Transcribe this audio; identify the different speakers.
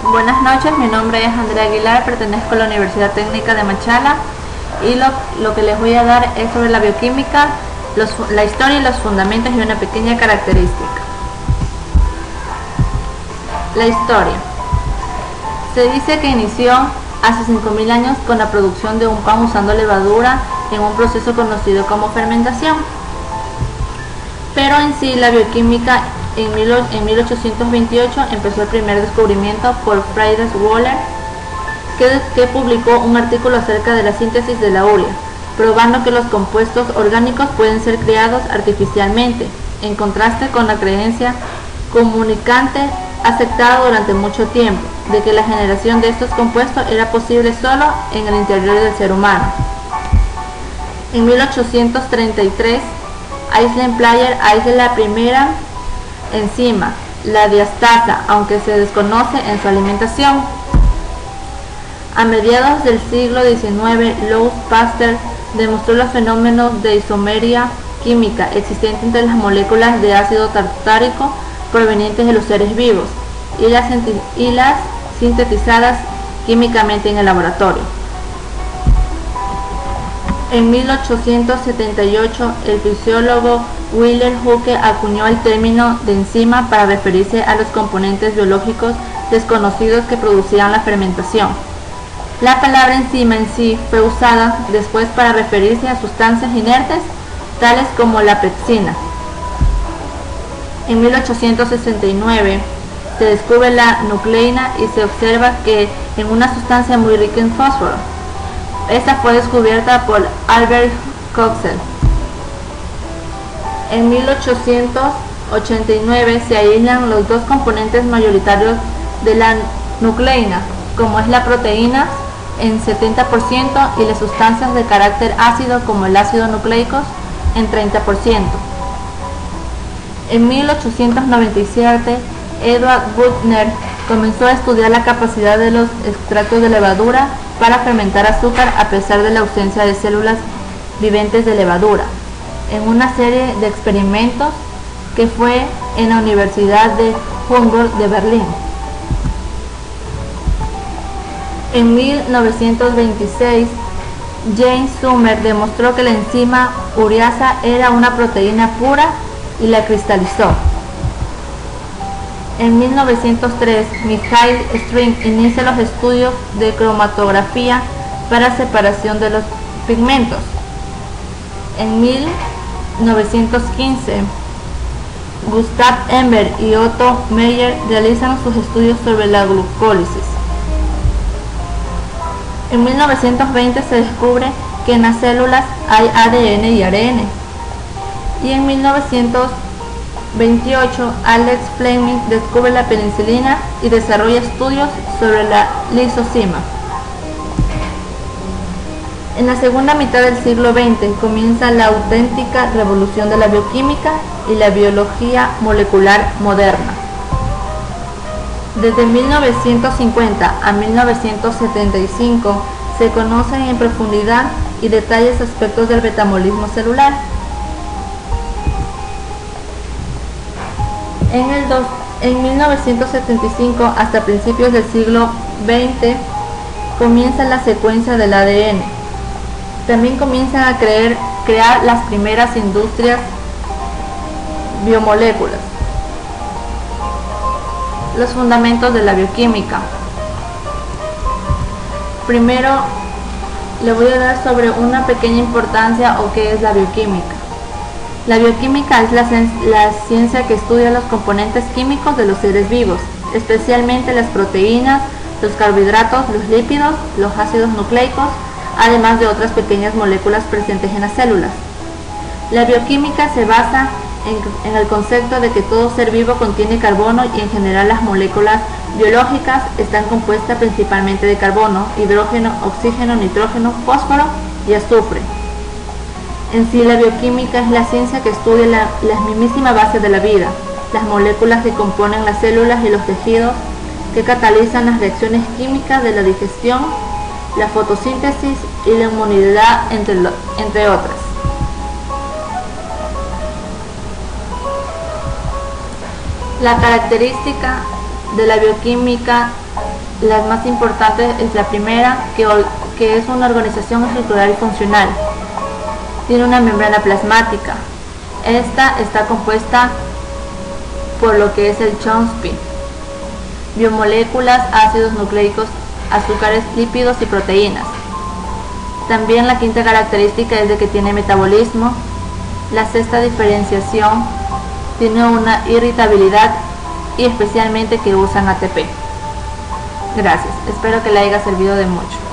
Speaker 1: Buenas noches, mi nombre es Andrea Aguilar, pertenezco a la Universidad Técnica de Machala y lo que les voy a dar es sobre la bioquímica, la historia y los fundamentos y una pequeña característica. La historia. Se dice que inició hace 5.000 años con la producción de un pan usando levadura en un proceso conocido como fermentación. Pero en sí la bioquímica en 1828 empezó el primer descubrimiento por Friedrich Wöhler, que publicó un artículo acerca de la síntesis de la urea, probando que los compuestos orgánicos pueden ser creados artificialmente, en contraste con la creencia comunicante aceptada durante mucho tiempo, de que la generación de estos compuestos era posible solo en el interior del ser humano. En 1833, Island Player aisló la primera enzima, la diastasa, aunque se desconoce en su alimentación. A mediados del siglo XIX, Louis Pasteur demostró los fenómenos de isomería química existentes entre las moléculas de ácido tartárico provenientes de los seres vivos y las sintetizadas químicamente en el laboratorio. En 1878, el fisiólogo Wilhelm Hucke acuñó el término de enzima para referirse a los componentes biológicos desconocidos que producían la fermentación. La palabra enzima en sí fue usada después para referirse a sustancias inertes, tales como la pepsina. En 1869 se descubre la nucleína y se observa que en una sustancia muy rica en fósforo. Esta fue descubierta por Albert Coxeter. En 1889 se aíslan los dos componentes mayoritarios de la nucleína, como es la proteína en 70% y las sustancias de carácter ácido como el ácido nucleico en 30%. En 1897, Edward Buchner comenzó a estudiar la capacidad de los extractos de levadura para fermentar azúcar a pesar de la ausencia de células viventes de levadura, en una serie de experimentos que fue en la Universidad de Humboldt de Berlín. En 1926, James Summer demostró que la enzima ureasa era una proteína pura y la cristalizó. En 1903, Mikhail String inicia los estudios de cromatografía para separación de los pigmentos. En 1915, Gustav Ehrenberg y Otto Meyer realizan sus estudios sobre la glucólisis. En 1920 se descubre que en las células hay ADN y ARN. Y en 1928, Alex Fleming descubre la penicilina y desarrolla estudios sobre la lisozima. En la segunda mitad del siglo XX comienza la auténtica revolución de la bioquímica y la biología molecular moderna. Desde 1950 a 1975 se conocen en profundidad y detalles aspectos del metabolismo celular. En 1975 hasta principios del siglo XX comienza la secuencia del ADN. También comienzan a crear las primeras industrias biomoléculas. Los fundamentos de la bioquímica. Primero, le voy a dar sobre una pequeña importancia o qué es la bioquímica. La bioquímica es la ciencia que estudia los componentes químicos de los seres vivos, especialmente las proteínas, los carbohidratos, los lípidos, los ácidos nucleicos, además de otras pequeñas moléculas presentes en las células. La bioquímica se basa en el concepto de que todo ser vivo contiene carbono y en general las moléculas biológicas están compuestas principalmente de carbono, hidrógeno, oxígeno, nitrógeno, fósforo y azufre. En sí, la bioquímica es la ciencia que estudia la mismísima base de la vida, las moléculas que componen las células y los tejidos, que catalizan las reacciones químicas de la digestión, la fotosíntesis y la inmunidad, entre otras. La característica de la bioquímica Las más importantes es la primera, que es una organización estructural y funcional. Tiene una membrana plasmática. Esta está compuesta por lo que es el Chomsky, biomoléculas, ácidos nucleicos, azúcares, lípidos y proteínas. También la quinta característica es de que tiene metabolismo. La sexta diferenciación, tiene una irritabilidad y especialmente que usan ATP. Gracias, espero que le haya servido de mucho.